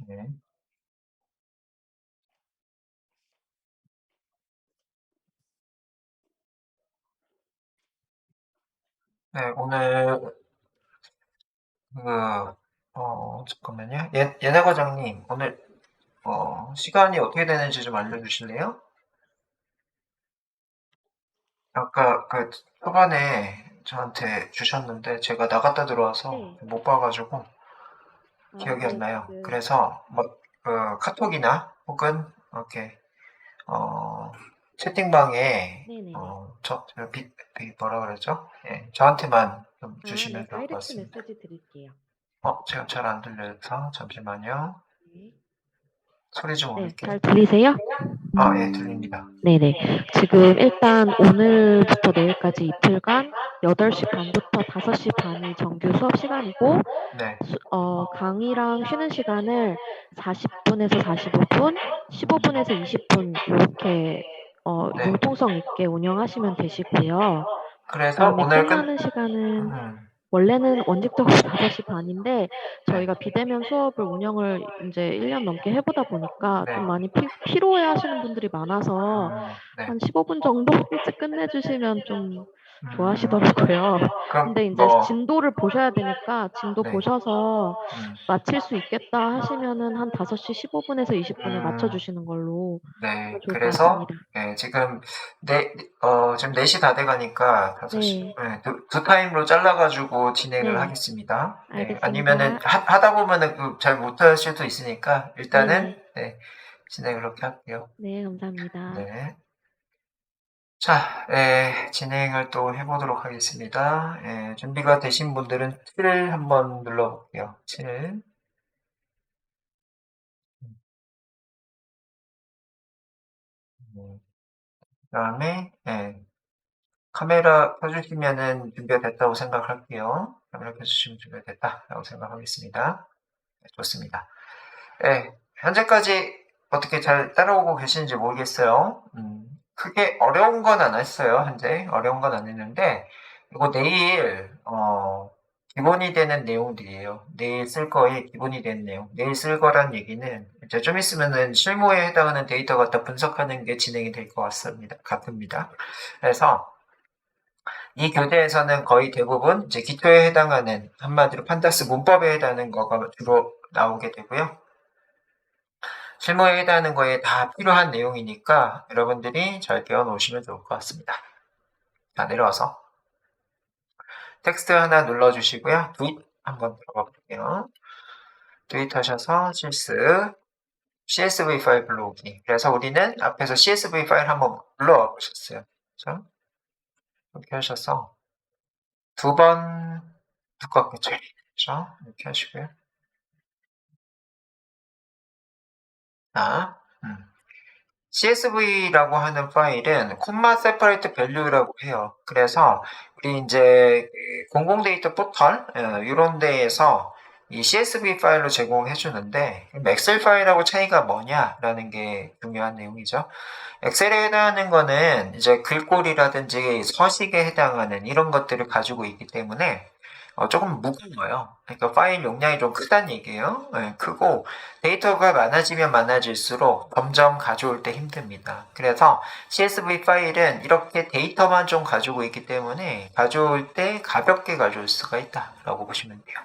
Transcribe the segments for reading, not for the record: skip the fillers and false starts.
네. 네, 오늘 그 잠깐만요. 예나 과장님, 오늘 시간이 어떻게 되는지 좀 알려주실래요? 아까 그 초반에 저한테 주셨는데 제가 나갔다 들어와서 네. 못 봐가지고 아, 기억이 안 네, 나요. 지금. 그래서 뭐 카톡이나 혹은 이렇게 어, 채팅방에 네네네. 뭐라 그러죠? 예, 저한테만 좀 아, 네, 주시면 좋을 것 다이렉트 같습니다. 메시지 드릴게요. 제가 잘 안 들려서 잠시만요. 네. 소리 좀 네, 올릴게요. 잘 들리세요? 예, 들립니다. 네네. 지금 일단 오늘부터 내일까지 이틀간 8시 반부터 5시 반이 정규 수업 시간이고, 네, 강의랑 쉬는 시간을 40분에서 45분, 15분에서 20분, 이렇게, 네. 융통성 있게 운영하시면 되시고요. 그래서 그다음에 오늘 끝나는 시간은 음, 원래는 원칙적으로 5시 반인데 네, 저희가 비대면 수업을 운영을 이제 1년 넘게 해보다 보니까 네, 좀 많이 피로해 하시는 분들이 많아서 네. 한 15분 정도 일찍 끝내주시면 좀 음, 좋아하시더라고요. 그럼 근데 이제 진도를 보셔야 되니까 진도 네, 보셔서 음, 마칠 수 있겠다 하시면은 한 5시 15분에서 20분에 음, 맞춰주시는 걸로 하면 네. 좋을 것 그래서 같습니다. 지금 지금 4시 다 돼가니까 5시, 네, 두 타임으로 잘라가지고 진행을 네, 하겠습니다. 네, 아니면은 알겠습니다. 하다 보면은 잘 못할 수도 있으니까 일단은 네네. 네, 진행을 그렇게 할게요. 네, 감사합니다. 네. 자, 진행을 또 해보도록 하겠습니다. 준비가 되신 분들은 7 한번 눌러볼게요. 7. 그 다음에, 카메라 켜주시면은 준비가 됐다고 생각할게요. 카메라 켜주시면 준비가 됐다라고 생각하겠습니다. 네, 좋습니다. 현재까지 어떻게 잘 따라오고 계시는지 모르겠어요. 크게 어려운 건 안 했어요. 현재 어려운 건 안 했는데 이거 내일 기본이 되는 내용들이에요. 내일 쓸 거에 기본이 되는 내용. 내일 쓸 거란 얘기는 이제 좀 있으면은 실무에 해당하는 데이터 갖다 분석하는 게 진행이 될 것 같습니다. 그래서 이 교재에서는 거의 대부분 이제 기초에 해당하는 한마디로 판다스 문법에 해당하는 거가 주로 나오게 되고요. 실무에 해당하는 거에 다 필요한 내용이니까 여러분들이 잘 배워 놓으시면 좋을 것 같습니다. 자, 내려와서 텍스트 하나 눌러주시고요. 트윗 한번 들어가 볼게요. 트윗 하셔서 실습 CSV 파일 불러오기. 그래서 우리는 앞에서 CSV 파일 한번 불러와 보셨어요. 그렇죠? 이렇게 하셔서 두 번 두껍게 처리. 그렇죠? 이렇게 하시고요. 자, CSV라고 하는 파일은 콤마 세퍼레이트 밸류라고 해요. 그래서 우리 이제 공공 데이터 포털 이런 데에서 이 CSV 파일로 제공해 주는데 엑셀 파일하고 차이가 뭐냐라는 게 중요한 내용이죠. 엑셀에 해당하는 거는 이제 글꼴이라든지 서식에 해당하는 이런 것들을 가지고 있기 때문에 조금 무거워요. 그러니까 파일 용량이 좀 크다는 얘기예요. 크고 데이터가 많아지면 많아질수록 점점 가져올 때 힘듭니다. 그래서 CSV 파일은 이렇게 데이터만 좀 가지고 있기 때문에 가져올 때 가볍게 가져올 수가 있다라고 보시면 돼요.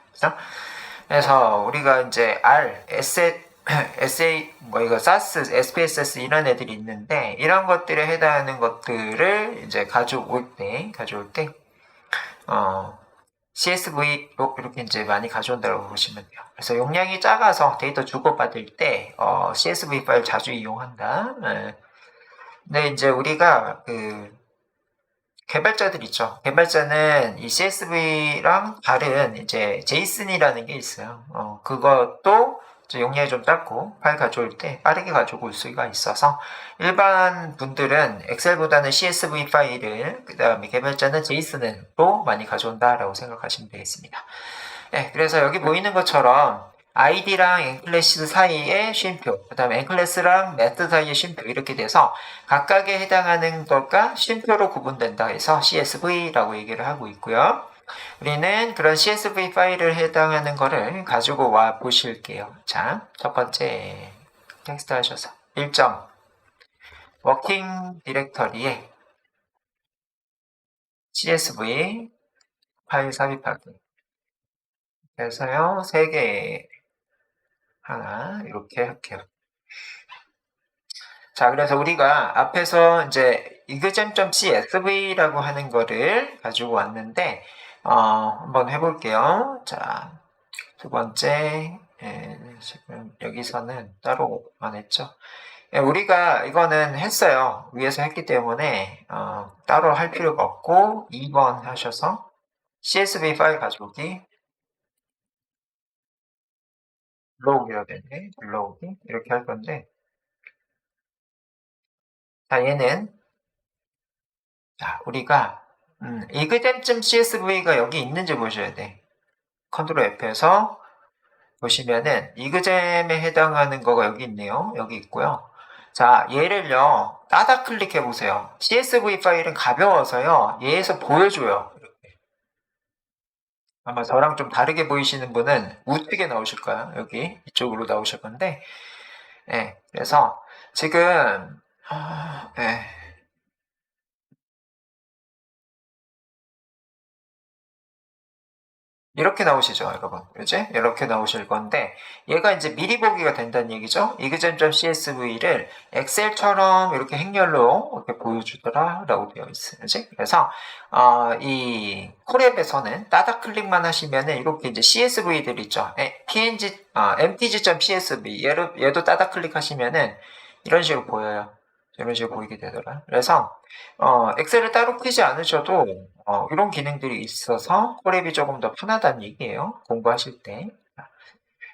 그래서 우리가 이제 R, SA, 이거 SAS, SPSS 이런 애들이 있는데 이런 것들에 해당하는 것들을 이제 가져올 때 CSV로 이렇게 이제 많이 가져온다고 보시면 돼요. 그래서 용량이 작아서 데이터 주고받을 때 CSV 파일 자주 이용한다. 근데 이제 우리가 개발자들 있죠. 개발자는 이 CSV랑 다른 이제 제이슨이라는 게 있어요. 그것도 용량이 좀 작고 파일 가져올 때 빠르게 가져올 수가 있어서 일반 분들은 엑셀보다는 CSV 파일을 그 다음에 개발자는 제이슨으로 많이 가져온다라고 생각하시면 되겠습니다. 네, 그래서 여기 보이는 것처럼 id랑 n클래스 사이의 쉼표, 그 다음에 n클래스랑 메트 사이의 쉼표 이렇게 돼서 각각에 해당하는 것과 쉼표로 구분된다 해서 CSV라고 얘기를 하고 있고요. 우리는 그런 CSV 파일을 해당하는 거를 가지고 와 보실게요. 자, 첫 번째 텍스트 하셔서 1점 워킹 디렉터리에 CSV 파일 삽입하기. 그래서요, 3개 하나 이렇게 할게요. 자, 그래서 우리가 앞에서 이제 exam.csv라고 하는 거를 가지고 왔는데 한번 해볼게요. 자, 두 번째 지금 여기서는 따로 안 했죠. 우리가 이거는 했어요. 위에서 했기 때문에 따로 할 필요가 없고 2번 하셔서 CSV 파일 가져오기 불러오기라 되네. 불러오기 이렇게 할 건데 자, 얘는 자, 우리가 exam.csv가 여기 있는지 보셔야 돼. 컨트롤 F에서 보시면은 exam에 해당하는 거가 여기 있네요. 여기 있고요. 자, 얘를요. 따다 클릭해 보세요. CSV 파일은 가벼워서요. 얘에서 보여줘요. 이렇게. 아마 저랑 좀 다르게 보이시는 분은 우측에 나오실 거야. 여기 이쪽으로 나오실 건데, 그래서 지금 이렇게 나오시죠, 여러분. 그지? 이렇게 나오실 건데, 얘가 이제 미리 보기가 된다는 얘기죠. exam.csv를 엑셀처럼 이렇게 행렬로 이렇게 보여주더라, 라고 되어 있어요. 그지? 그래서, 이 콜앱에서는 따다 클릭만 하시면은 이렇게 이제 CSV들 있죠. mtg.csv. 얘도 따다 클릭하시면은 이런 식으로 보여요. 이런 식으로 보이게 되더라. 그래서, 엑셀을 따로 키지 않으셔도 이런 기능들이 있어서 콜앱이 조금 더 편하다는 얘기예요. 공부하실 때.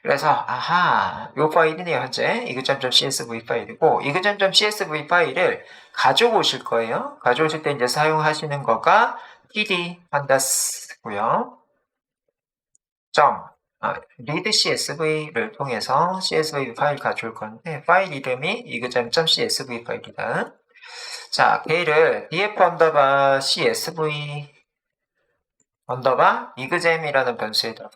그래서 아하, 이 파일이네요. 현재 exam.csv 파일이고 exam.csv 파일을 가져오실 거예요. 가져오실 때 이제 사용하시는 거가 pd pandas,고요. read csv를 통해서 csv 파일 가져올 건데 파일 이름이 exam.csv 파일이다. 자, 걔를 df 언더바 csv 언더바 exam이라는 변수에다가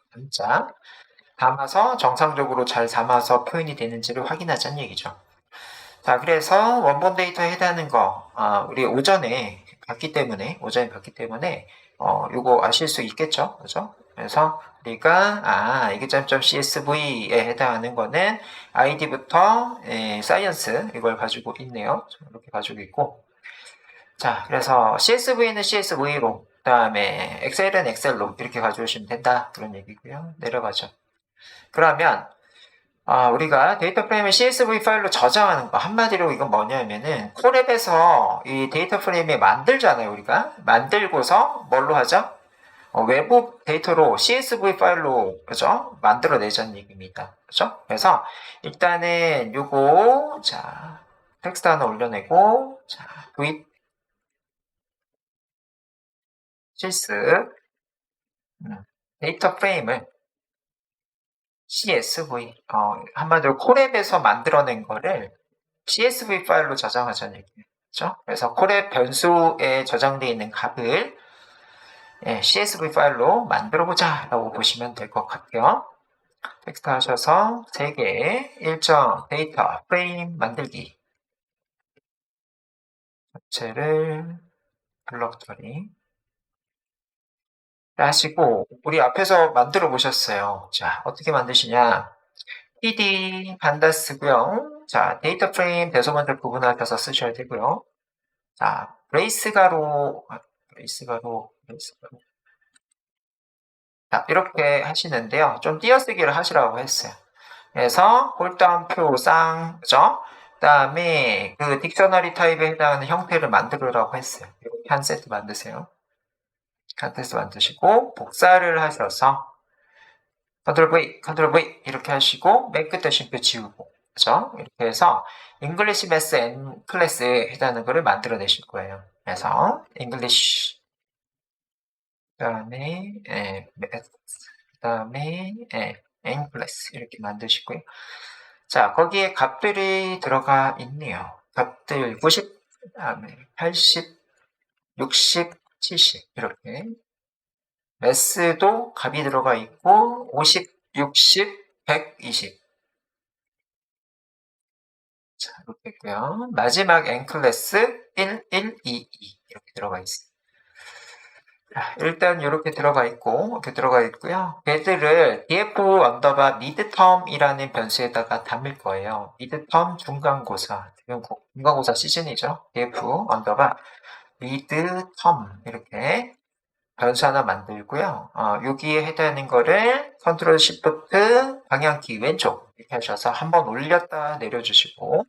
담아서 정상적으로 잘 담아서 표현이 되는지를 확인하자는 얘기죠. 자, 그래서 원본 데이터에 해당하는 거 우리 오전에 봤기 때문에 요거 아실 수 있겠죠, 그죠? 그래서 우리가 exam.csv에 해당하는 거는 id부터 science 이걸 가지고 있네요. 이렇게 가지고 있고, 자, 그래서 CSV는 CSV로, 그 다음에 엑셀은 엑셀로 이렇게 가져오시면 된다. 그런 얘기고요. 내려가죠. 그러면 우리가 데이터 프레임을 CSV 파일로 저장하는 거, 한마디로 이건 뭐냐면은 콜앱에서 이 데이터 프레임을 만들잖아요. 우리가 만들고서 뭘로 하죠? 외부 데이터로 CSV 파일로, 그죠? 만들어내자는 얘기입니다. 그죠? 그래서 일단은 요거 자 텍스트 하나 올려내고, 자 도입 실습 데이터 프레임을 CSV 한마디로 콜앱에서 만들어낸 거를 CSV 파일로 저장하자는 얘기예요. 그렇죠? 그래서 콜앱 변수에 저장되어 있는 값을 CSV 파일로 만들어보자 라고 보시면 될 것 같아요. 텍스트 하셔서 3개 일정 데이터 프레임 만들기 자체를 블럭 처리 하시고, 우리 앞에서 만들어 보셨어요. 자, 어떻게 만드시냐? pd pandas,고요. 자, 데이터 프레임 대소문들 구분하셔서 쓰셔야 되고요. 자, 브레이스 가로. 자, 이렇게 하시는데요. 좀 띄어쓰기를 하시라고 했어요. 그래서 홀다운표 쌍, 그죠? 그 다음에 그 딕셔너리 타입에 해당하는 형태를 만들으라고 했어요. 이렇게 한 세트 만드세요. 한 세트 만드시고 복사를 하셔서 컨트롤 V 이렇게 하시고 맨 끝에 쉼표 지우고, 그죠? 이렇게 해서 English Math and Class에 해당하는 거를 만들어내실 거예요. 그래서 English 그다음에 Math 그다음에 and Class 이렇게 만드시고요. 자, 거기에 값들이 들어가 있네요. 값들 90, 그다음에 80, 60, 70 이렇게 매스도 값이 들어가 있고 50, 60, 120. 자, 이렇게 있고요. 마지막 n클래스 1, 1, 2, 2 이렇게 들어가 있어요. 자, 일단 이렇게 들어가 있고 이렇게 들어가 있고요. 얘들을 df 언더바 midterm이라는 변수에다가 담을 거예요. midterm 중간고사. 지금 중간고사 시즌이죠. df 언더바 midterm 이렇게 변수 하나 만들고요. 여기에 해당하는 거를 컨트롤 시프트 방향키 왼쪽 이렇게 하셔서 한번 올렸다 내려주시고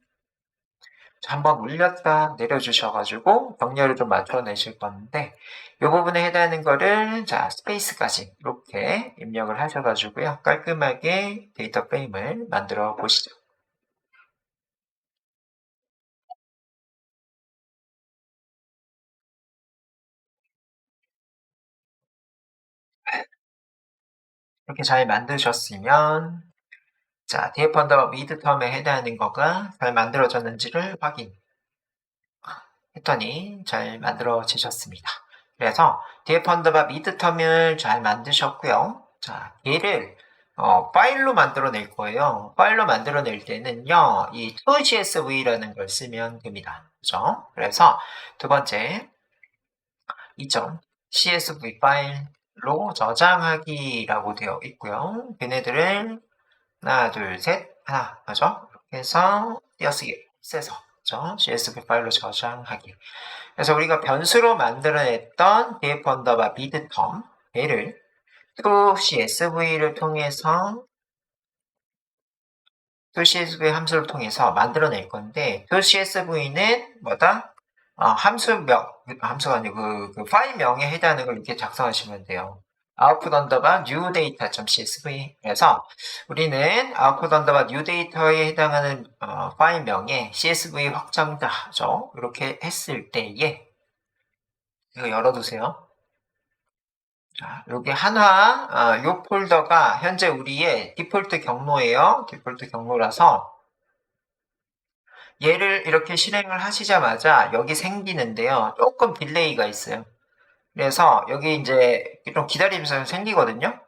한번 올렸다 내려주셔가지고 병렬을 좀 맞춰내실 건데 이 부분에 해당하는 거를 자 스페이스까지 이렇게 입력을 하셔가지고요. 깔끔하게 데이터 프레임을 만들어 보시죠. 이렇게 잘 만드셨으면 자 df 언더바 미드텀에 해당하는 거가 잘 만들어졌는지를 확인 했더니 잘 만들어지셨습니다. 그래서 df 언더바 midterm을 잘 만드셨고요. 자, 얘를 파일로 만들어낼 거예요. 파일로 만들어낼 때는요, 이 2CSV라는 걸 쓰면 됩니다. 그죠? 그래서 두 번째, 2점 CSV 파일로 저장하기라고 되어 있고요. 걔네들을 하나, 둘, 셋, 하나, 그죠? 이렇게 해서 띄어쓰기, 세서 CSV 파일로 저장하기. 그래서 우리가 변수로 만들어냈던 df 언더바 midterm 얘를 to CSV를 통해서 to CSV 함수를 통해서 만들어낼 건데 to CSV는 뭐다? 함수가 아니고 그 파일명에 해당하는 걸 이렇게 작성하시면 돼요. output 언더바 new data.csv 그래서 우리는 output 언더바 new data에 해당하는 파일명에 csv 확장자죠. 이렇게 했을 때에 이거 열어두세요. 자, 여기 한화 요 폴더가 현재 우리의 디폴트 경로예요. 디폴트 경로라서 얘를 이렇게 실행을 하시자마자 여기 생기는데요. 조금 딜레이가 있어요. 그래서 여기 이제 좀 기다리면서 생기거든요.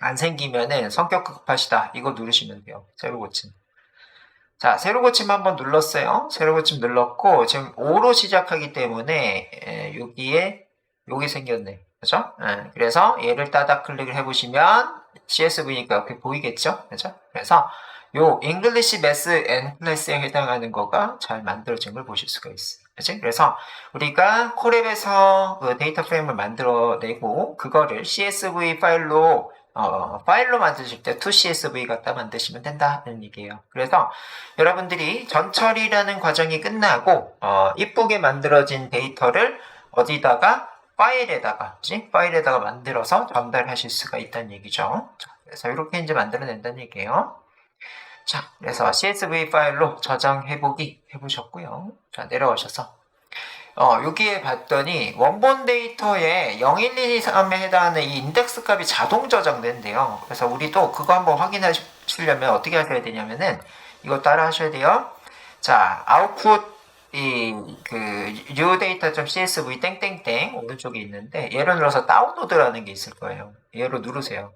안 생기면은 성격 급하시다. 이거 누르시면 돼요. 새로 고침. 자, 새로 고침 한번 눌렀어요. 새로 고침 눌렀고 지금 5로 시작하기 때문에 여기에 여기 생겼네. 그죠? 그래서 얘를 따다 클릭을 해보시면 CSV니까 이렇게 보이겠죠? 그죠? 그래서 요 English Math and Class에 해당하는 거가 잘 만들어진 걸 보실 수가 있어요. 그치? 그래서 우리가 콜앱에서 그 데이터 프레임을 만들어내고 그거를 CSV 파일로 만드실 때 2CSV 갖다 만드시면 된다는 얘기예요. 그래서 여러분들이 전처리라는 과정이 끝나고 이쁘게 만들어진 데이터를 어디다가 파일에다가 만들어서 전달하실 수가 있다는 얘기죠. 자, 그래서 이렇게 이제 만들어낸다는 얘기예요. 자, 그래서 CSV 파일로 저장해보기 해보셨고요. 자, 내려오셔서 여기에 봤더니 원본 데이터에 0, 1, 2, 3에 해당하는 이 인덱스 값이 자동 저장된대요. 그래서 우리도 그거 한번 확인하시려면 어떻게 하셔야 되냐면은 이거 따라 하셔야 돼요. 자, 아웃풋 new data.csv 땡땡땡 오른쪽에 있는데 예를 들어서 다운로드라는 게 있을 거예요. 얘로 누르세요.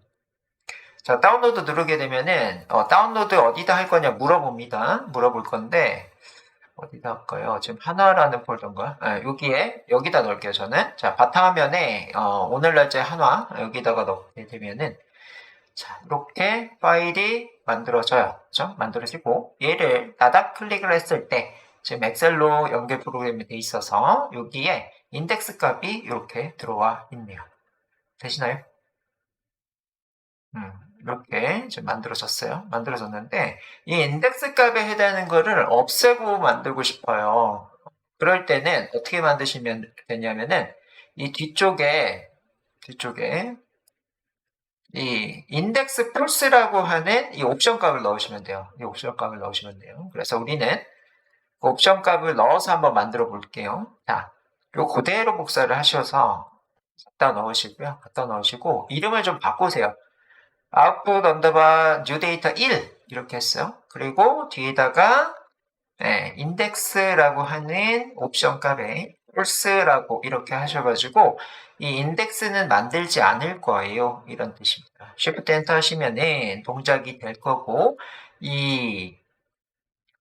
자, 다운로드 누르게 되면은 다운로드 어디다 할 거냐 물어봅니다. 물어볼 건데 어디다 할까요? 지금 한화라는 폴더인가? 여기다 넣을게요, 저는. 자, 바탕화면에, 오늘 날짜 한화, 여기다가 넣게 되면은, 자, 이렇게 파일이 만들어져요. 그죠? 만들어지고, 얘를 나다 클릭을 했을 때, 지금 엑셀로 연결 프로그램이 돼 있어서, 여기에 인덱스 값이 이렇게 들어와 있네요. 되시나요? 이렇게 지금 만들어졌는데, 이 인덱스 값에 해당하는 거를 없애고 만들고 싶어요. 그럴 때는 어떻게 만드시면 되냐면은, 이 뒤쪽에, 이 인덱스 플스라고 하는 이 옵션 값을 넣으시면 돼요. 그래서 우리는 그 옵션 값을 넣어서 한번 만들어 볼게요. 자, 요 그대로 복사를 하셔서 갖다 넣으시고, 이름을 좀 바꾸세요. output 언더바 new data 1 이렇게 했어요. 그리고 뒤에다가 인덱스라고 하는 옵션 값에 false라고 이렇게 하셔가지고 이 인덱스는 만들지 않을 거예요. 이런 뜻입니다. Shift Enter 하시면은 동작이 될 거고 이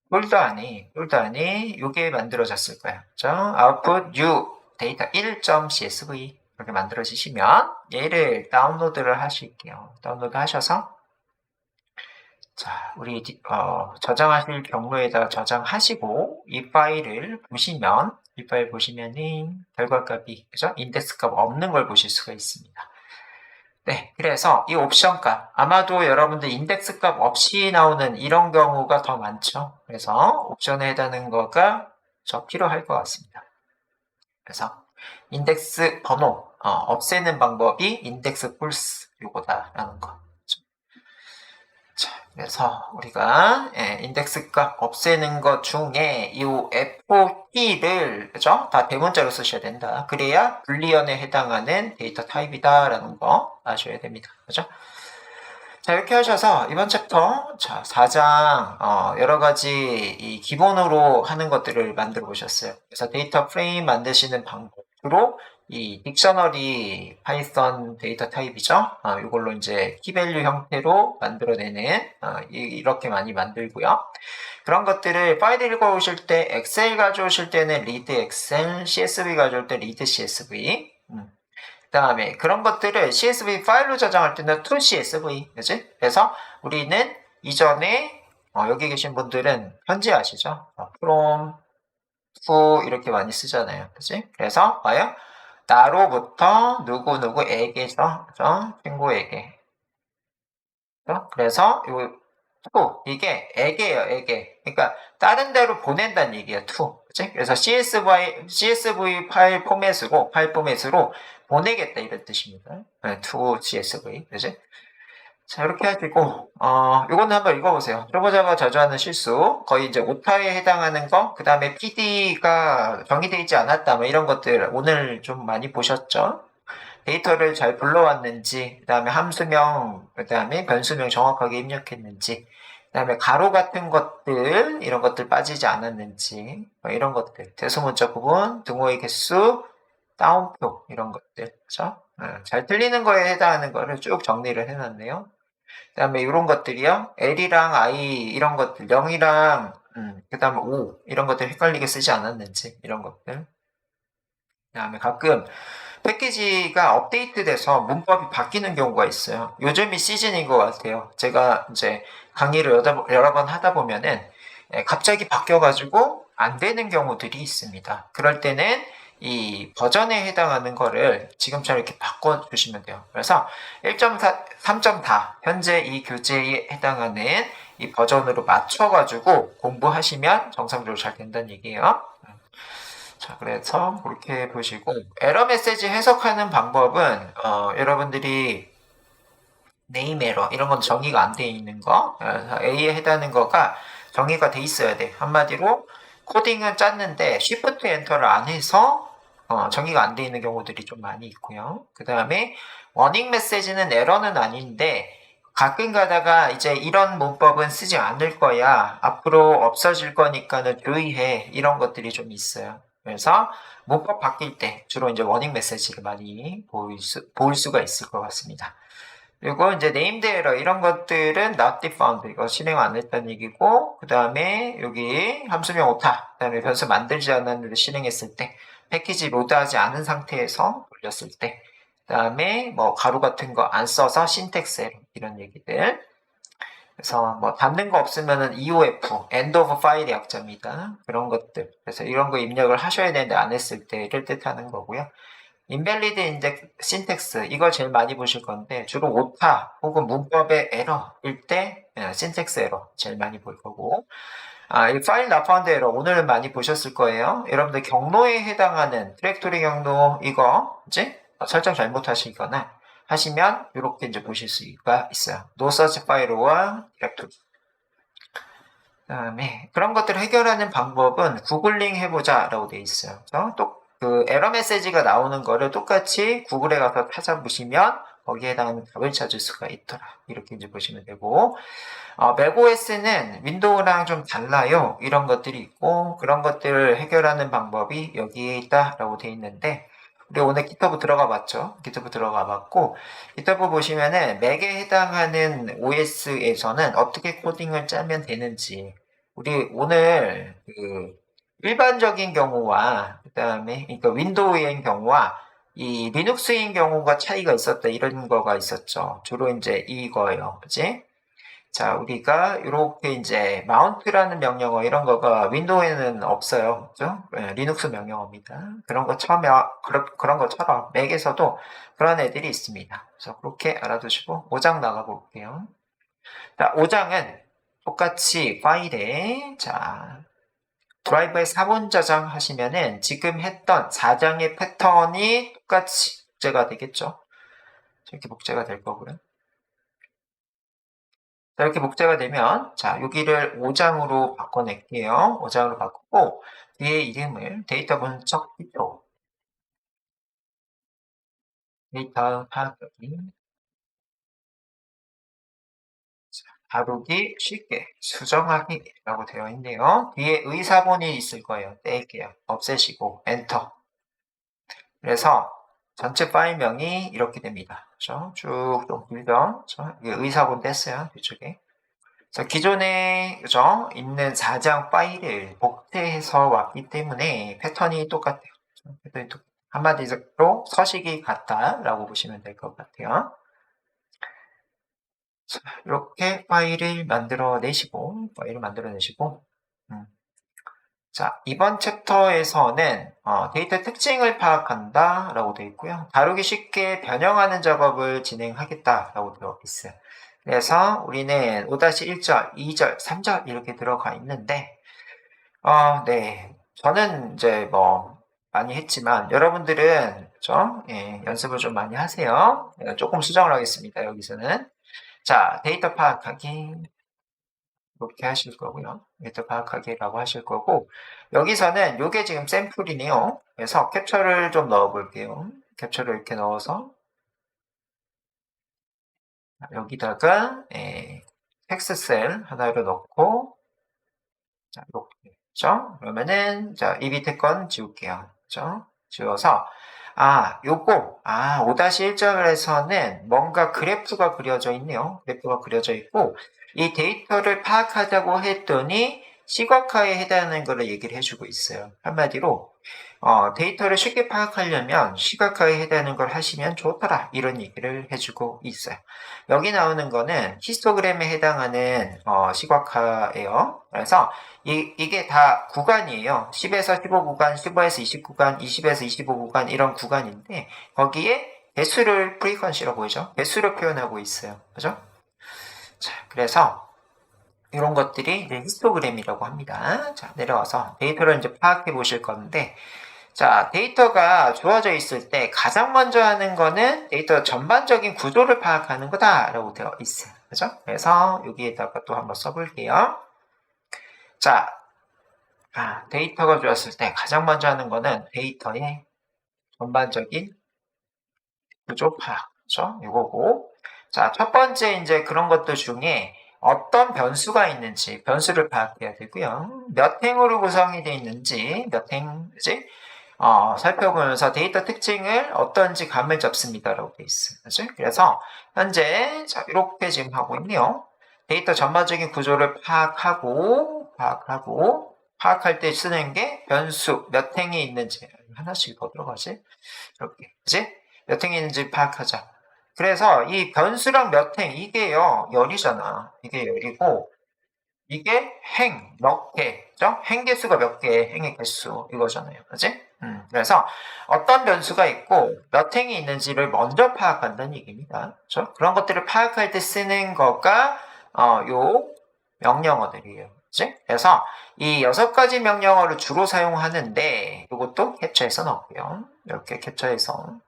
폴더 안에 이게 만들어졌을 거예요. 그죠? output u 데이터 1.csv 이렇게 만들어지시면 얘를 다운로드를 하실게요. 다운로드 하셔서 자, 우리 저장하실 경로에다 저장하시고 이 파일 보시면은 결과값이 그죠? 인덱스 값 없는 걸 보실 수가 있습니다. 네, 그래서 이 옵션 값 아마도 여러분들 인덱스 값 없이 나오는 이런 경우가 더 많죠. 그래서 옵션에 해당하는 거가 필요할 것 같습니다. 그래서 인덱스 번호 없애는 방법이 인덱스 false 요거다라는 거. 자, 그래서 우리가 인덱스 값 없애는 것 중에 이 FOT를 그죠? 다 대문자로 쓰셔야 된다. 그래야 불리언에 해당하는 데이터 타입이다라는 거 아셔야 됩니다. 그죠? 자, 이렇게 하셔서 이번 챕터 자, 4장 여러 가지 이 기본으로 하는 것들을 만들어 보셨어요. 그래서 데이터 프레임 만드시는 방법 주로 이 딕셔너리 파이썬 데이터 타입이죠. 이걸로 이제 키밸류 형태로 만들어내는 이렇게 많이 만들고요. 그런 것들을 파일 읽어오실 때 엑셀 가져오실 때는 리드 엑셀, CSV 가져올 때 리드 CSV. 그 다음에 그런 것들을 CSV 파일로 저장할 때는 to CSV. 그지? 그래서 우리는 이전에 여기 계신 분들은 현재 아시죠? from to 이렇게 많이 쓰잖아요. 그지? 그래서 봐요. 나로부터 누구누구에게서 친구에게 그래서 요 to 이게 에게예요. 에게 그러니까 다른 데로 보낸다는 얘기예요. to 그치? 그래서 CSV 파일 포맷으로 보내겠다 이런 뜻입니다. to CSV 그치? 자 이렇게 하시고 이거는 한번 읽어보세요. 초보자가 자주 하는 실수 거의 이제 오타에 해당하는 거 그 다음에 PD가 정의되어 있지 않았다 뭐 이런 것들 오늘 좀 많이 보셨죠? 데이터를 잘 불러왔는지 그 다음에 함수명 그 다음에 변수명 정확하게 입력했는지 그 다음에 가로 같은 것들 이런 것들 빠지지 않았는지 뭐 이런 것들 대소문자 구분 등호의 개수 따옴표 이런 것들 그렇죠? 잘 틀리는 거에 해당하는 거를 쭉 정리를 해놨네요. 그 다음에 이런 것들이요. L이랑 I 이런 것들 0이랑 그 다음에 5 이런 것들 헷갈리게 쓰지 않았는지 이런 것들 그 다음에 가끔 패키지가 업데이트돼서 문법이 바뀌는 경우가 있어요. 요즘이 시즌인 것 같아요. 제가 이제 강의를 여러 번 하다 보면은 갑자기 바뀌어가지고 안 되는 경우들이 있습니다. 그럴 때는 이 버전에 해당하는 거를 지금처럼 이렇게 바꿔주시면 돼요. 그래서 1.4, 3.4 현재 이 교재에 해당하는 이 버전으로 맞춰가지고 공부하시면 정상적으로 잘 된다는 얘기예요. 자, 그래서 그렇게 보시고 에러 메시지 해석하는 방법은 여러분들이 네임 에러 이런 건 정의가 안 돼 있는 거 A에 해당하는 거가 정의가 돼 있어야 돼. 한마디로 코딩은 짰는데 Shift 엔터를 안 해서 정의가 안 돼 있는 경우들이 좀 많이 있고요. 그 다음에 워닝 메시지는 에러는 아닌데 가끔 가다가 이제 이런 문법은 쓰지 않을 거야. 앞으로 없어질 거니까는 주의해. 이런 것들이 좀 있어요. 그래서 문법 바뀔 때 주로 이제 워닝 메시지를 많이 보일 수가 있을 것 같습니다. 그리고 이제 네임드 에러 이런 것들은 not defined 이거 실행 안 했다는 얘기고 그 다음에 여기 함수명 오타 그 다음에 변수 만들지 않았는데 실행했을 때 패키지 로드하지 않은 상태에서 돌렸을 때 그 다음에 뭐 가로 같은 거 안 써서 신텍스 에러 이런 얘기들 그래서 뭐 닫는 거 없으면은 EOF, end of file의 약자입니다. 그런 것들. 그래서 이런 거 입력을 하셔야 되는데 안 했을 때를 뜻하는 거고요. invalid index syntax 이거 제일 많이 보실 건데 주로 오타 혹은 문법의 에러일 때 syntax 에러 제일 많이 볼 거고 이 file not found 에러 오늘 많이 보셨을 거예요. 여러분들 경로에 해당하는 디렉토리 경로 이거 이제 설정 잘못하시거나 하시면 이렇게 이제 보실 수가 있어요. no search file와 디렉토리. 그다음에 그런 것들을 해결하는 방법은 구글링 해보자라고 되어 있어요. 또 그 에러 메시지가 나오는 거를 똑같이 구글에 가서 찾아보시면 거기에 해당하는 값을 찾을 수가 있더라. 이렇게 이제 보시면 되고, 맥OS는 윈도우랑 좀 달라요. 이런 것들이 있고, 그런 것들을 해결하는 방법이 여기에 있다라고 되어 있는데, 우리 오늘 GitHub 들어가 봤죠? GitHub 들어가 봤고, GitHub 보시면은 맥에 해당하는 OS에서는 어떻게 코딩을 짜면 되는지, 우리 오늘 일반적인 경우와 그다음에 그러니까 윈도우인 경우와 이 리눅스인 경우가 차이가 있었다 이런 거가 있었죠. 주로 이제 이거예요. 그지? 자, 우리가 이렇게 이제 마운트라는 명령어 이런 거가 윈도우에는 없어요. 그죠? 리눅스 명령어입니다. 그런 것처럼 맥에서도 그런 애들이 있습니다. 그래서 그렇게 알아두시고 5장 나가 볼게요. 자, 5장은 똑같이 파일에 드라이버에 4번 저장하시면은 지금 했던 4장의 패턴이 똑같이 복제가 되겠죠. 이렇게 복제가 될 거고요. 자, 이렇게 복제가 되면, 자, 여기를 5장으로 바꿔낼게요. 5장으로 바꾸고, 뒤에 이름을 데이터 분석 기초, 데이터 파악하기, 다루기 쉽게 수정하기라고 되어 있네요. 뒤에 의사본이 있을 거예요. 떼게요. 없애시고, 엔터. 그래서 전체 파일명이 이렇게 됩니다. 그렇죠? 쭉좀 길죠? 이게 의사본 뗐어요. 뒤쪽에. 자, 기존에 그죠? 있는 4장 파일을 복제해서 왔기 때문에 패턴이 똑같아요. 패턴이 한마디로 서식이 같다라고 보시면 될 것 같아요. 자, 이렇게 파일을 만들어내시고 자, 이번 챕터에서는 데이터 특징을 파악한다 라고 되어 있고요. 다루기 쉽게 변형하는 작업을 진행하겠다 라고 되어 있어요. 그래서 우리는 5-1절, 2절, 3절 이렇게 들어가 있는데 네. 저는 이제 많이 했지만 여러분들은 그죠? 예, 연습을 좀 많이 하세요. 조금 수정을 하겠습니다. 여기서는 자, 데이터 파악하기 이렇게 하실 거고요. 데이터 파악하기라고 하실 거고 여기서는 이게 지금 샘플이네요. 그래서 캡처를 좀 넣어 볼게요. 캡처를 이렇게 넣어서 여기다가 텍스트 셀 하나를 넣고 자, 이렇게 그죠? 그러면은 자, 이 밑에 건 지울게요. 그죠? 지워서 5-1절에서는 뭔가 그래프가 그려져 있네요. 그래프가 그려져 있고 이 데이터를 파악하자고 했더니 시각화에 해당하는 것을 얘기를 해주고 있어요. 한마디로 데이터를 쉽게 파악하려면 시각화에 해당하는 걸 하시면 좋더라 이런 얘기를 해주고 있어요. 여기 나오는 거는 히스토그램에 해당하는 시각화예요. 그래서 이게 다 구간이에요. 10에서 15 구간, 15에서 20 구간, 20에서 25 구간 이런 구간인데 거기에 배수를 프리퀀시라고 보이죠? 배수를 표현하고 있어요. 그죠? 자, 그래서 이런 것들이 이제 히스토그램이라고 합니다. 자, 내려와서 데이터를 이제 파악해 보실 건데 자, 데이터가 주어져 있을 때 가장 먼저 하는 거는 데이터 전반적인 구조를 파악하는 거다라고 되어 있어요. 그죠? 그래서 여기에다가 또 한번 써볼게요. 자, 데이터가 주었을 때 가장 먼저 하는 거는 데이터의 전반적인 구조 파악. 그죠? 이거고. 자, 첫 번째 이제 그런 것들 중에 어떤 변수가 있는지 변수를 파악해야 되고요. 몇 행으로 구성이 되어 있는지 몇 행이지? 살펴보면서 데이터 특징을 어떤지 감을 잡습니다라고 되어 있어요. 그치? 그래서 현재 자, 이렇게 지금 하고 있네요. 데이터 전반적인 구조를 파악할 때 쓰는 게 변수 몇 행이 있는지 하나씩 더 들어가지? 이렇게 그치? 몇 행이 있는지 파악하자. 그래서 이 변수랑 몇 행 이게요 열이잖아. 이게 열이고 이게 몇 개죠? 행 개수가 몇 개, 행의 개수 이거잖아요. 그지? 그래서 어떤 변수가 있고 몇 행이 있는지를 먼저 파악한다는 얘기입니다. 그렇죠? 그런 것들을 파악할 때 쓰는 거가 요 명령어들이에요. 그지? 그래서 이 6가지 명령어를 주로 사용하는데 이것도 캡처해서 넣고요. 이렇게 캡처해서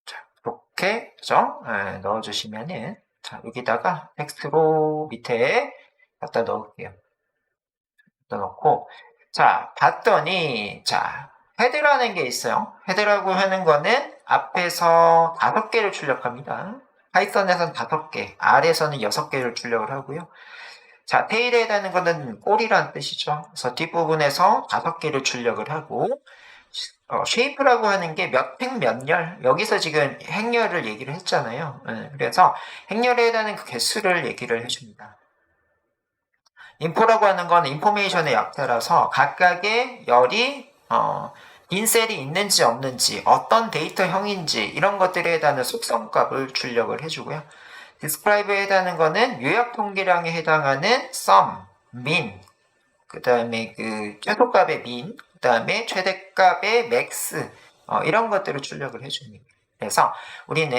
자, 이렇게 그죠? 넣어주시면은 자, 여기다가 텍스트로 밑에 갖다 넣을게요. 갖다 넣고, 자, 봤더니, 자, 헤드라는 게 있어요. 헤드라고 하는 거는 앞에서 5개를 출력합니다. 파이썬에서는 5개, R에서는 6개를 출력을 하고요. 자, 테일에 해당하는 거는 꼬리라는 뜻이죠. 그래서 뒷부분에서 5개를 출력을 하고, 쉐이프라고 하는 게 몇 행 몇 열, 여기서 지금 행렬을 얘기를 했잖아요. 그래서 행렬에 해당하는 그 개수를 얘기를 해줍니다. 인포라고 하는 건 인포메이션의 약자라서 각각의 열이 빈 셀이 있는지 없는지, 어떤 데이터형인지 이런 것들에 해당하는 속성값을 출력을 해주고요. describe에 해당하는 거는 요약 통계량에 해당하는 sum, min, 그 다음에 그 최소값의 min, 그 다음에 최대값의 max, 이런 것들을 출력을 해줍니다. 그래서 우리는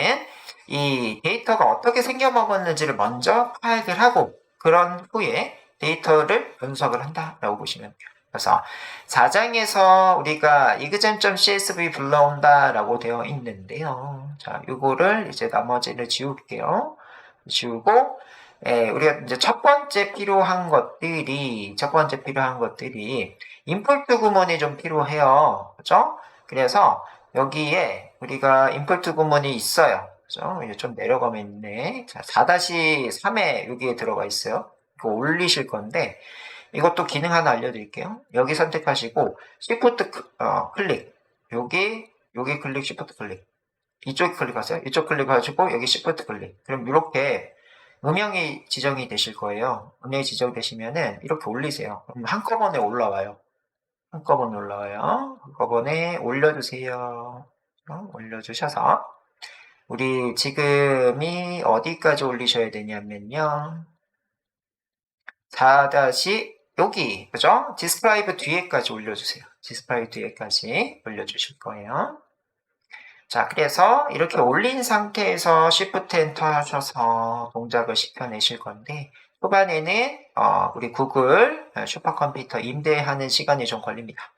이 데이터가 어떻게 생겨먹었는지를 먼저 파악을 하고 그런 후에 데이터를 분석을 한다라고 보시면 돼요. 그래서 4장에서 우리가 exam.csv 불러온다라고 되어 있는데요. 자, 요거를 이제 나머지를 지울게요. 지우고 우리가 이제 첫 번째 필요한 것들이 인풋 구문이 좀 필요해요. 그죠? 그래서 여기에 우리가 인풋 구문이 있어요. 그죠? 이제 좀 내려가면 있네. 자, 4-3에 여기에 들어가 있어요. 이거 올리실 건데 이것도 기능 하나 알려드릴게요. 여기 선택하시고 Shift 클릭. 여기 클릭, Shift 클릭. 이쪽 클릭하세요. 이쪽 클릭하시고 여기 Shift 클릭. 그럼 이렇게 음영이 지정이 되실 거예요. 음영이 지정되시면은 이렇게 올리세요. 그럼 한꺼번에 올라와요. 한꺼번에 올려주세요. 올려주셔서 우리 지금이 어디까지 올리셔야 되냐면요. 4- 여기 그죠? describe 뒤에까지 올려주세요. describe 뒤에까지 올려주실 거예요. 자, 그래서 이렇게 올린 상태에서 Shift Enter 하셔서 동작을 시켜내실 건데 초반에는 우리 구글 슈퍼컴퓨터 임대하는 시간이 좀 걸립니다.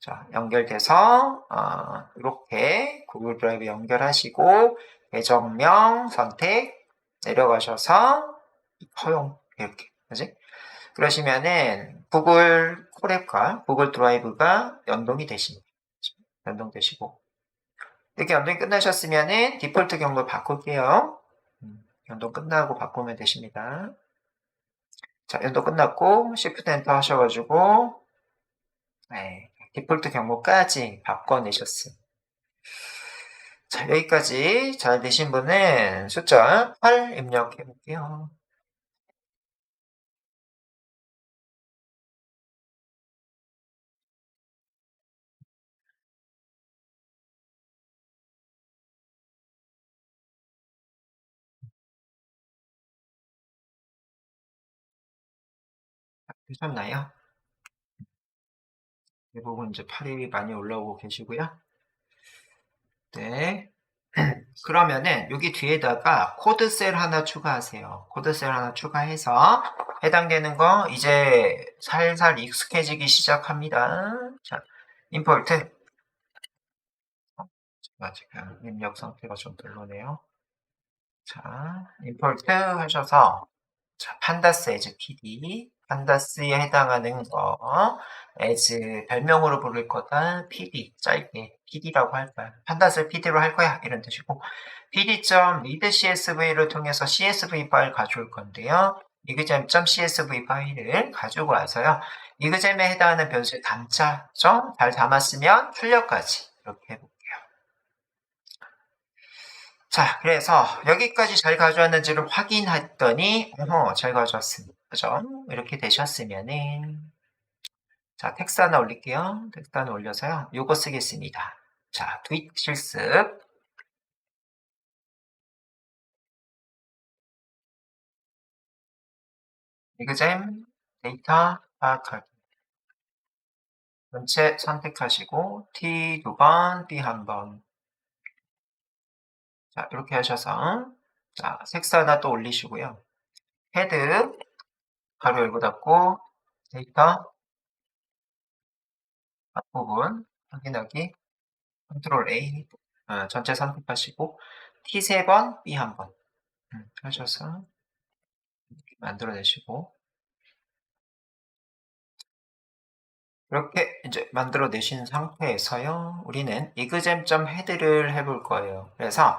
자, 연결돼서 이렇게 구글 드라이브 연결하시고 계정명 선택 내려가셔서 허용 이렇게 그지? 그러시면은 구글 콜앱과 구글 드라이브가 연동이 되십니다. 연동되시고 이렇게 연동이 끝나셨으면은 디폴트 경로 바꿀게요. 연동 끝나고 바꾸면 되십니다. 자, 연동 끝났고 Shift Enter 하셔가지고 디폴트 경로까지 바꿔내셨습니다. 자, 여기까지 잘 되신 분은 숫자 8 입력해 볼게요. 되셨나요? 대부분 이제 8이 많이 올라오고 계시고요. 네. 그러면은 여기 뒤에다가 코드셀 하나 추가하세요. 코드셀 하나 추가해서 해당되는 거 이제 살살 익숙해지기 시작합니다. 자, 임포트. 지금 입력 상태가 좀 별로네요. 자, 임포트 하셔서 자, 판다스 as PD, 판다스에 해당하는 거 as 별명으로 부를 거다 PD, 짧게 PD라고 할 거야. 판다스를 PD로 할 거야 이런 뜻이고 pd.readcsv를 통해서 CSV 파일 가져올 건데요. exam.csv 파일을 가지고 와서요. exam에 해당하는 변수에 담자죠. 잘 담았으면 출력까지 이렇게 해볼게요. 자, 그래서 여기까지 잘 가져왔는지를 확인했더니 잘 가져왔습니다. 그죠? 이렇게 되셨으면은 자, 텍스트 하나 올릴게요. 텍스트 하나 올려서요. 요거 쓰겠습니다. 자, 트윗 실습 이그잼 데이터 파악하기 전체 선택하시고 T 2번, B 1번 자, 이렇게 하셔서 자, 텍스트 하나 또 올리시고요. 헤드 가로 열고 닫고 데이터 앞부분 확인하기 컨트롤 A 전체 선택하시고 T 3번, B 1번 하셔서 만들어내시고 이렇게 이제 만들어내신 상태에서요. 우리는 exam.head를 해볼 거예요. 그래서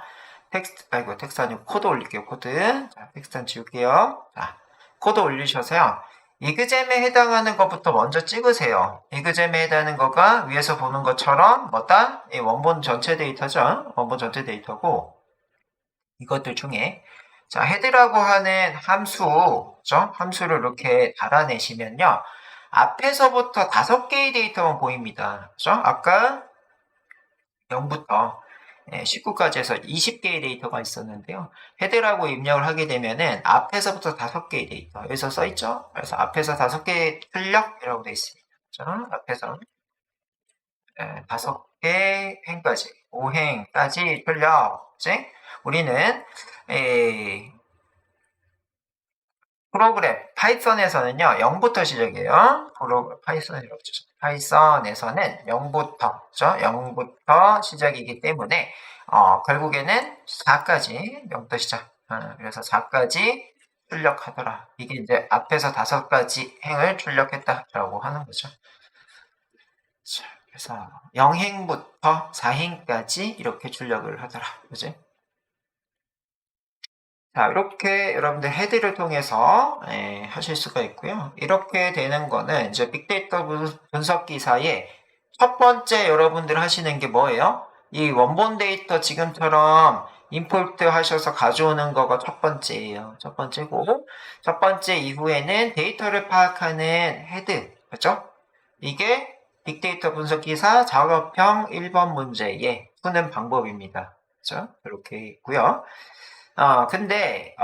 텍스트 아니고 코드 올릴게요. 코드. 자, 텍스트 지울게요. 자, 코드 올리셔서요. exam에 해당하는 것부터 먼저 찍으세요. exam에 해당하는 거가 위에서 보는 것처럼 뭐다? 이 원본 전체 데이터죠. 원본 전체 데이터고 이것들 중에 자, 헤드라고 하는 함수죠? 함수를 이렇게 달아내시면요. 앞에서부터 5개의 데이터만 보입니다. 그죠? 아까 0부터 19까지 해서 20개의 데이터가 있었는데요. 헤드라고 입력을 하게 되면은 앞에서부터 5개의 데이터. 여기서 써있죠? 그래서 앞에서 5개의 출력이라고 되어 있습니다. 그죠? 앞에서 5개 행까지, 5행까지 출력. 그치? 우리는 프로그램 파이썬에서는요 0부터 시작이에요. 파이썬에서는 0부터 0부터 시작이기 때문에 결국에는 4까지 0부터 시작. 그래서 4까지 출력하더라. 이게 이제 앞에서 5가지 행을 출력했다라고 하는 거죠. 자, 그래서 0행부터 4행까지 이렇게 출력을 하더라. 그지? 자, 이렇게 여러분들 헤드를 통해서 하실 수가 있고요. 이렇게 되는 거는 이제 빅데이터 분석 기사의 첫 번째 여러분들 하시는 게 뭐예요? 이 원본 데이터 지금처럼 임포트 하셔서 가져오는 거가 첫 번째예요. 첫 번째고, 첫 번째 이후에는 데이터를 파악하는 헤드, 그렇죠? 이게 빅데이터 분석 기사 작업형 1번 문제의 푸는 방법입니다. 그렇죠? 이렇게 있고요. 근데,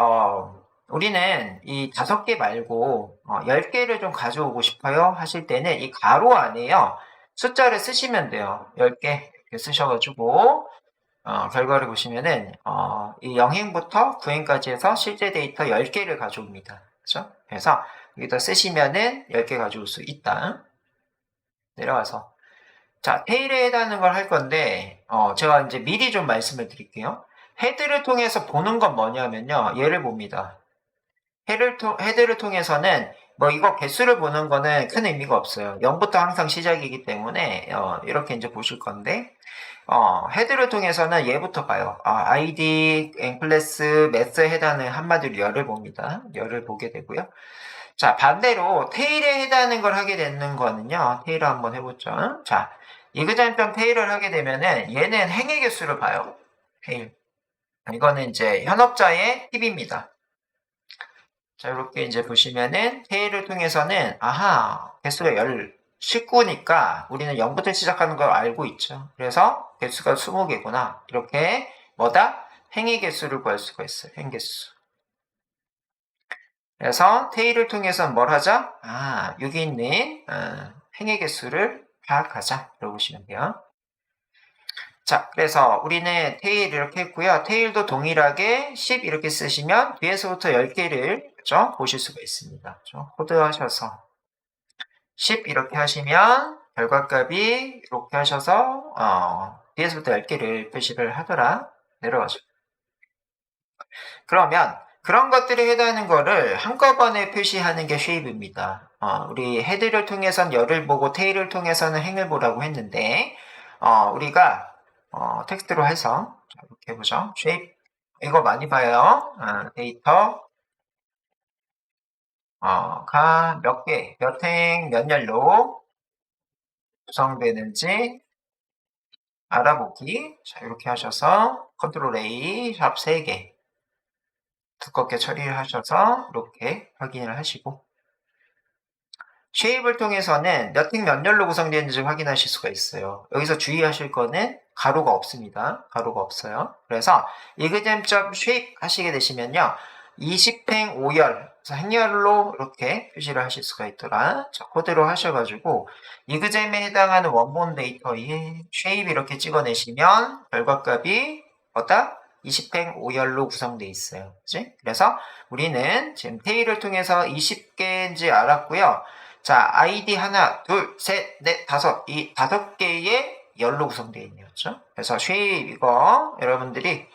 우리는 이 5개 말고, 10개를 좀 가져오고 싶어요 하실 때는 이 가로 안에요. 숫자를 쓰시면 돼요. 10개 이렇게 쓰셔가지고, 결과를 보시면은, 이 0행부터 9행까지 해서 실제 데이터 10개를 가져옵니다. 그죠? 그래서 여기다 쓰시면은 10개 가져올 수 있다. 내려와서. 자, 테일에 해당하는 걸 할 건데, 제가 이제 미리 좀 말씀을 드릴게요. 헤드를 통해서 보는 건 뭐냐면요. 얘를 봅니다. 헤드를 통해서는 뭐 이거 개수를 보는 거는 큰 의미가 없어요. 0부터 항상 시작이기 때문에 이렇게 이제 보실 건데 헤드를 통해서는 얘부터 봐요. ID, 클래스, 매스에 해당하는 한마디로 열을 봅니다. 열을 보게 되고요. 자, 반대로 테일에 해당하는 걸 하게 되는 거는요. 테일을 한번 해보죠. 자, 이그자임점 테일을 하게 되면은 얘는 행의 개수를 봐요. 테일. 이거는 이제 현업자의 팁입니다. 자, 이렇게 이제 보시면은 테일을 통해서는 개수가 19니까 우리는 0부터 시작하는 걸 알고 있죠. 그래서 개수가 20개구나. 이렇게 뭐다? 행의 개수를 구할 수가 있어요. 행 개수. 그래서 테일을 통해서 뭘 하자? 여기 있는 행의 개수를 파악하자. 라고 보시면 돼요. 자, 그래서 우리는 테일 이렇게 했고요. 테일도 동일하게 10 이렇게 쓰시면 뒤에서부터 10개를 보실 수가 있습니다. 코드 하셔서 10 이렇게 하시면 결과값이 이렇게 하셔서 뒤에서부터 10개를 표시를 하더라. 내려가죠. 그러면 그런 것들에 해당하는 거를 한꺼번에 표시하는 게 쉐입입니다. 우리 헤드를 통해서는 열을 보고 테일을 통해서는 행을 보라고 했는데 우리가 텍스트로 해서 이렇게 해보죠. 쉐입 이거 많이 봐요. 데이터 가 몇 개, 몇 행, 몇 열로 구성되는지 알아보기. 자, 이렇게 하셔서 컨트롤 A, 샵 3개 두껍게 처리를 하셔서 이렇게 확인을 하시고 쉐입을 통해서는 몇 행 몇 열로 구성되는지 확인하실 수가 있어요. 여기서 주의하실 거는 가로가 없습니다. 가로가 없어요. 그래서 exam.shape 하시게 되시면요. 20행 5열, 행열로 이렇게 표시를 하실 수가 있더라. 자, 코드로 하셔가지고 exam에 해당하는 원본 데이터에 shape 이렇게 찍어내시면 결과값이 뭐다? 20행 5열로 구성되어 있어요. 그치? 그래서 우리는 지금 테일을 통해서 20개인지 알았고요. 자, 아이디 하나, 둘, 셋, 넷, 다섯, 이 5개의 열로 구성되어 있네요. 그렇죠? 그래서 shape 이거 여러분들이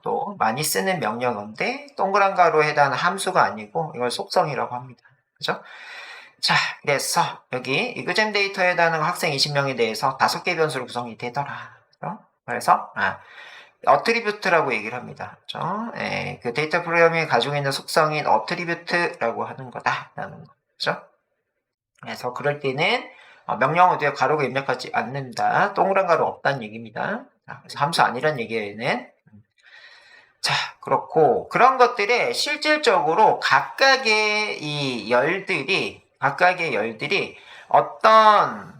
또 많이 쓰는 명령어인데 동그란 가로에 해당하는 함수가 아니고 이걸 속성이라고 합니다. 그죠? 자, 그래서 여기 이그잼 데이터에 해당하는 학생 20명에 대해서 5개 변수로 구성이 되더라. 그래서 어트리뷰트라고 얘기를 합니다. 그렇죠? 그 데이터 프로그래밍이 가지고 있는 속성인 어트리뷰트라고 하는 거다라는 거죠. 그래서 그럴 때는 명령 어디에 가로가 입력하지 않는다. 동그란 가로 없다는 얘기입니다. 그래서 함수 아니란 얘기에는 자, 그렇고 그런 것들에 실질적으로 각각의 열들이 어떤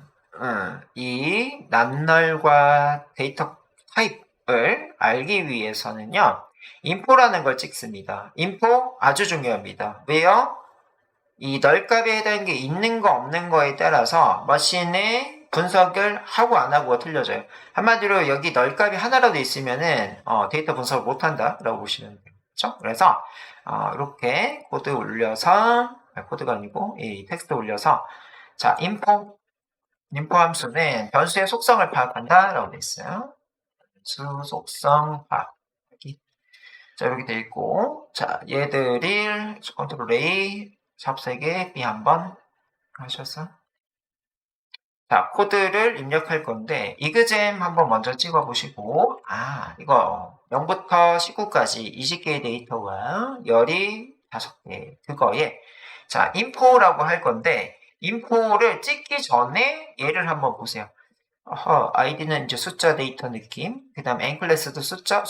이 낱널과 데이터 타입을 알기 위해서는요. 인포라는 걸 찍습니다. 인포 아주 중요합니다. 왜요? 이 널값에 해당하는 게 있는 거 없는 거에 따라서 머신의 분석을 하고 안 하고가 틀려져요. 한마디로 여기 널값이 하나라도 있으면은 데이터 분석을 못 한다라고 보시면 돼요. 그렇죠? 그래서 이렇게 코드 올려서 코드가 아니고 이 텍스트 올려서 자 인포 함수는 변수의 속성을 파악한다라고 돼 있어요. 변수 속성 파악하기. 자 이렇게 돼 있고 자 얘들이 컨트롤 A 샵3개 B 한번 하셔서 자 코드를 입력할 건데 이그잼 한번 먼저 찍어 보시고 이거 0부터 19까지 20개의 데이터와 열이 5개 그거에 자 인포라고 할 건데 인포를 찍기 전에 얘를 한번 보세요. 아이디는 이제 숫자 데이터 느낌 그 다음 앵클래스도 숫자네요.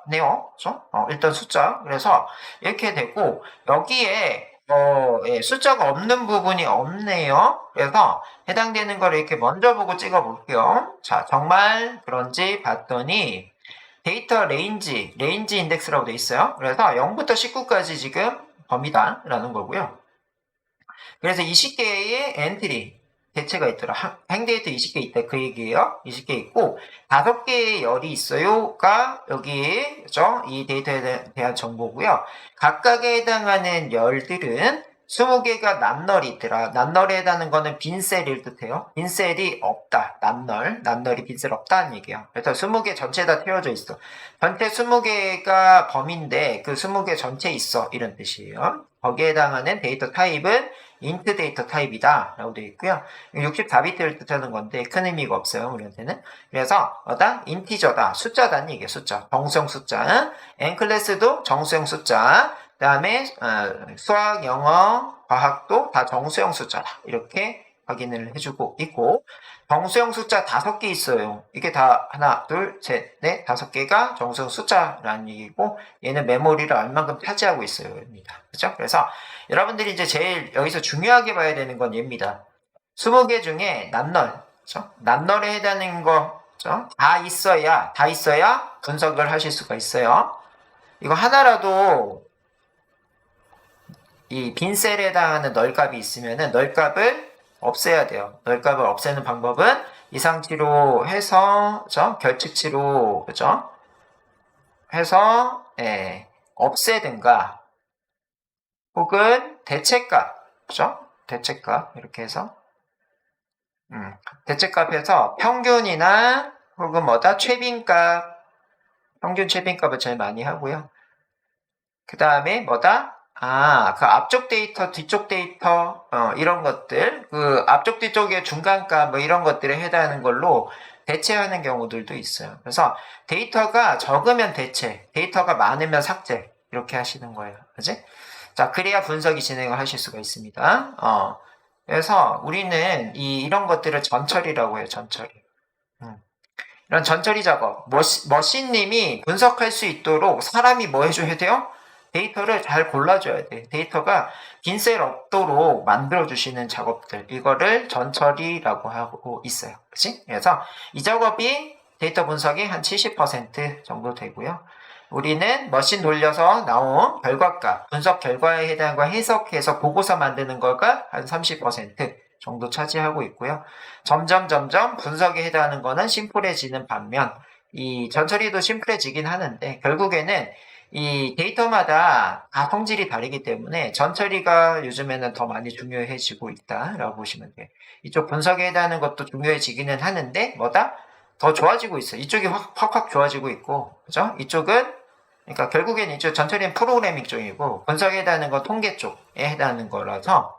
그렇죠? 일단 숫자. 그래서 이렇게 되고 여기에 숫자가 없는 부분이 없네요. 그래서 해당되는 걸 이렇게 먼저 보고 찍어 볼게요. 자, 정말 그런지 봤더니 데이터 레인지 인덱스라고 돼 있어요. 그래서 0부터 19까지 지금 범위다라는 거고요. 그래서 20개의 엔트리 대체가 있더라. 행데이터 20개 있다. 그 얘기예요. 20개 있고 5개의 열이 있어요가 여기 그죠? 이 데이터에 대한 정보고요. 각각에 해당하는 열들은 20개가 낱널이 있더라. 낱널에 해당하는 거는 빈셀을 뜻해요. 빈셀이 없다. 낱널이 빈셀 없다는 얘기예요. 그래서 20개 전체 다 태워져 있어. 전체 20개가 범위인데 그 20개 전체 있어. 이런 뜻이에요. 거기에 해당하는 데이터 타입은 int 데이터 타입이다 라고 되어 있고요. 64비트를 뜻하는 건데 큰 의미가 없어요. 우리한테는. 그래서 인티저다. 숫자다는 얘기예요. 숫자. 정수형 숫자. n클래스도 정수형 숫자. 그 다음에 수학, 영어, 과학도 다 정수형 숫자다. 이렇게 확인을 해주고 있고 정수형 숫자 5개 있어요. 이게 다 하나, 둘, 셋, 넷, 5개가 정수형 숫자라는 얘기고 얘는 메모리를 얼만큼 차지하고 있어요. 그렇죠? 그래서 여러분들이 이제 제일 여기서 중요하게 봐야 되는 건 얘입니다. 20개 중에 낱널, 그렇죠? 낱널에 해당하는 거, 그렇죠? 다 있어야 분석을 하실 수가 있어요. 이거 하나라도 이 빈셀에 해당하는 널값이 있으면은 널값을 없애야 돼요. 널값을 없애는 방법은 이상치로 해서, 그죠? 결측치로, 그죠? 해서, 없애든가, 혹은 대체값, 그죠? 대체값, 이렇게 해서, 대체값에서 평균이나, 혹은 최빈값, 평균 최빈값을 제일 많이 하고요. 그 다음에 그 앞쪽 데이터, 뒤쪽 데이터, 이런 것들, 그 앞쪽 뒤쪽의 중간값, 이런 것들에 해당하는 걸로 대체하는 경우들도 있어요. 그래서 데이터가 적으면 대체, 데이터가 많으면 삭제, 이렇게 하시는 거예요. 그지? 자, 그래야 분석이 진행을 하실 수가 있습니다. 그래서 우리는 이런 것들을 전처리라고 해요, 전처리. 이런 전처리 작업, 머신님이 분석할 수 있도록 사람이 뭐 해줘야 돼요? 데이터를 잘 골라줘야 돼. 데이터가 빈셀 없도록 만들어주시는 작업들. 이거를 전처리라고 하고 있어요. 그치? 그래서 이 작업이 데이터 분석이 한 70% 정도 되고요. 우리는 머신 돌려서 나온 결과값, 분석 결과에 해당한 거 해석해서 보고서 만드는 거가 한 30% 정도 차지하고 있고요. 점점 분석에 해당하는 거는 심플해지는 반면 이 전처리도 심플해지긴 하는데 결국에는 이 데이터마다 다 성질이 다르기 때문에 전처리가 요즘에는 더 많이 중요해지고 있다라고 보시면 돼요. 이쪽 분석에 해당하는 것도 중요해지기는 하는데 더 좋아지고 있어요. 이쪽이 확 좋아지고 있고, 그죠? 이쪽은 그러니까 결국엔 이제 전처리는 프로그래밍 쪽이고 분석에 해당하는 건 통계 쪽에 해당하는 거라서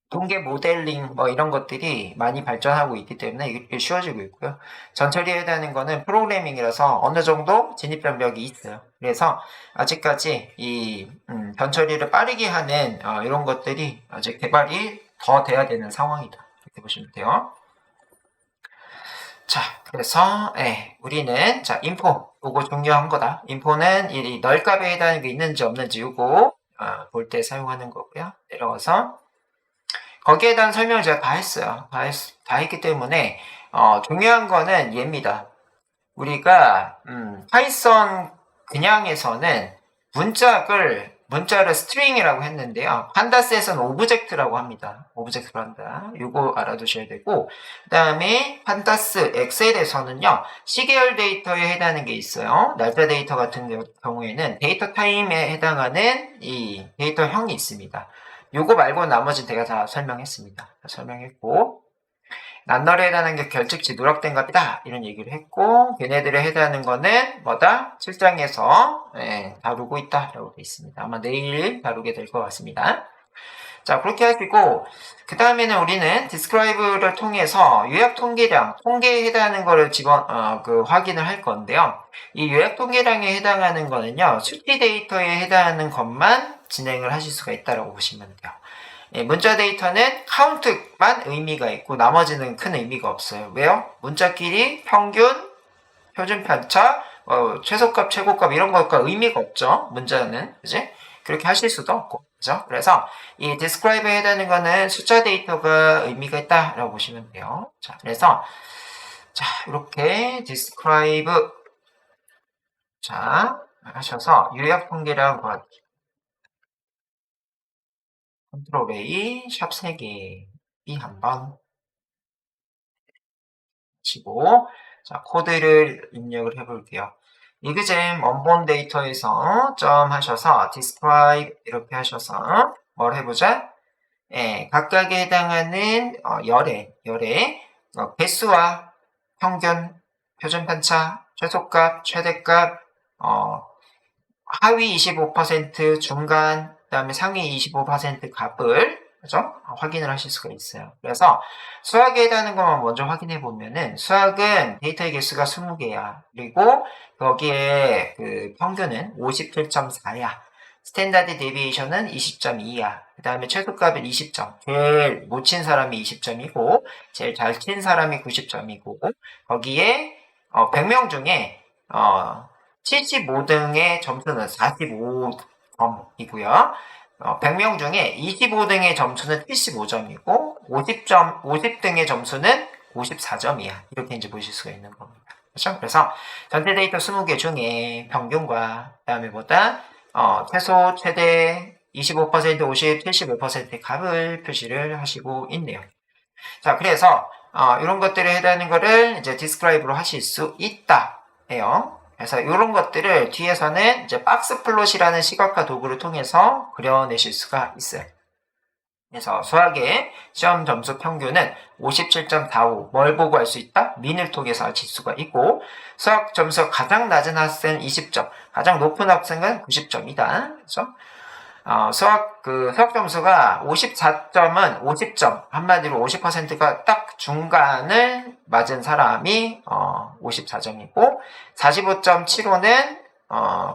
통계 모델링 뭐 이런 것들이 많이 발전하고 있기 때문에 이게 쉬워지고 있고요. 전처리에 해당하는 거는 프로그래밍이라서 어느 정도 진입장벽이 있어요. 그래서 아직까지 이 전처리를 빠르게 하는 이런 것들이 아직 개발이 더 돼야 되는 상황이다. 이렇게 보시면 돼요. 자, 그래서 우리는 자 인포 요거 중요한 거다. 인포는 이 널값에 해당하는 게 있는지 없는지 요거 볼 때 사용하는 거고요. 내려와서 거기에 대한 설명을 제가 다 했어요. 다 했기 때문에 중요한 거는 얘입니다. 우리가 파이썬 그냥에서는 문자를 스트링이라고 했는데요. 판다스에서는 오브젝트라고 합니다. 오브젝트로 한다. 이거 알아두셔야 되고 그 다음에 판다스 엑셀에서는요. 시계열 데이터에 해당하는 게 있어요. 날짜 데이터 같은 경우에는 데이터 타임에 해당하는 이 데이터형이 있습니다. 요거 말고 나머지는 제가 다 설명했습니다. 설명했고 난널에 해당하는 게 결측지 누락된 값이다 이런 얘기를 했고 걔네들에 해당하는 거는 뭐다? 7장에서 다루고 있다라고 되어 있습니다. 아마 내일 다루게 될 것 같습니다. 자 그렇게 하시고 그 다음에는 우리는 디스크라이브를 통해서 요약 통계량, 통계에 해당하는 거를 확인을 할 건데요. 이 요약 통계량에 해당하는 거는요. 수치 데이터에 해당하는 것만 진행을 하실 수가 있다고 보시면 돼요. 문자 데이터는 카운트만 의미가 있고 나머지는 큰 의미가 없어요. 왜요? 문자끼리 평균, 표준 편차, 최소값, 최고값 이런 것과 의미가 없죠. 문자는 그지? 그렇게 하실 수도 없고 그죠? 그래서 이 describe에 해당하는 거는 숫자 데이터가 의미가 있다라고 보시면 돼요. 자, 그래서 자 이렇게 describe 자 하셔서 요약 통계량 구하기 컨트롤 A, 샵 3개, B 한번 치고, 자, 코드를 입력을 해볼게요. 이그잼 원본 데이터에서 점 하셔서 describe 이렇게 하셔서 뭘 해보자? 각각에 해당하는 열의 개수와 평균, 표준 편차, 최소값, 최대값, 하위 25%, 중간, 그 다음에 상위 25% 값을 그죠? 확인을 하실 수가 있어요. 그래서 수학에 해당하는 것만 먼저 확인해 보면은 수학은 데이터의 개수가 20개야. 그리고 거기에 그 평균은 57.4야. 스탠다드 데비에이션은 20.2야. 그 다음에 최소값은 20점. 제일 못 친 사람이 20점이고 제일 잘 친 사람이 90점이고 거기에 100명 중에 75등의 점수는 45점이고요. 100명 중에 25등의 점수는 75점이고 50등의 점수는 54점이야. 이렇게 이제 보실 수가 있는 겁니다. 그렇죠? 그래서 전체 데이터 20개 중에 평균과 그다음에 최소, 최대 25%, 50, 75%의 값을 표시를 하시고 있네요. 자, 그래서 이런 것들에 해당하는 거를 이제 디스크라이브로 하실 수 있다 해요. 그래서 이런 것들을 뒤에서는 이제 박스 플롯이라는 시각화 도구를 통해서 그려내실 수가 있어요. 그래서 수학의 시험 점수 평균은 57.45. 뭘 보고 알 수 있다? 민을 통해서 알 수가 있고 수학 점수 가장 낮은 학생은 20점, 가장 높은 학생은 90점이다. 그래서 수학 점수가 54점은 50점. 한마디로 50%가 딱 중간을 맞은 사람이 54점이고 45.75는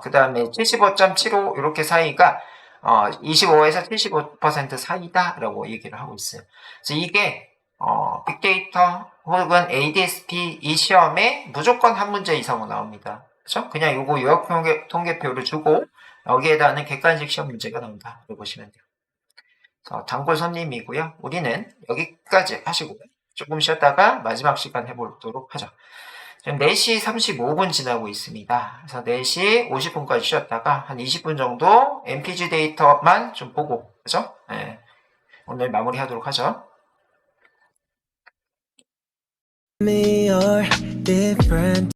그 다음에 75.75 이렇게 사이가 25에서 75% 사이다라고 얘기를 하고 있어요. 그래서 이게 빅데이터 혹은 ADSP 이 시험에 무조건 한 문제 이상으로 나옵니다. 그렇죠? 그냥 요거 요약 통계표를 주고 여기에다는 객관식 시험 문제가 나온다. 이렇게 보시면 돼요. 단골 손님이고요. 우리는 여기까지 하시고 조금 쉬었다가 마지막 시간 해보도록 하죠. 지금 4시 35분 지나고 있습니다. 그래서 4시 50분까지 쉬었다가 한 20분 정도 MPG 데이터만 좀 보고 그죠? 네. 오늘 마무리 하도록 하죠.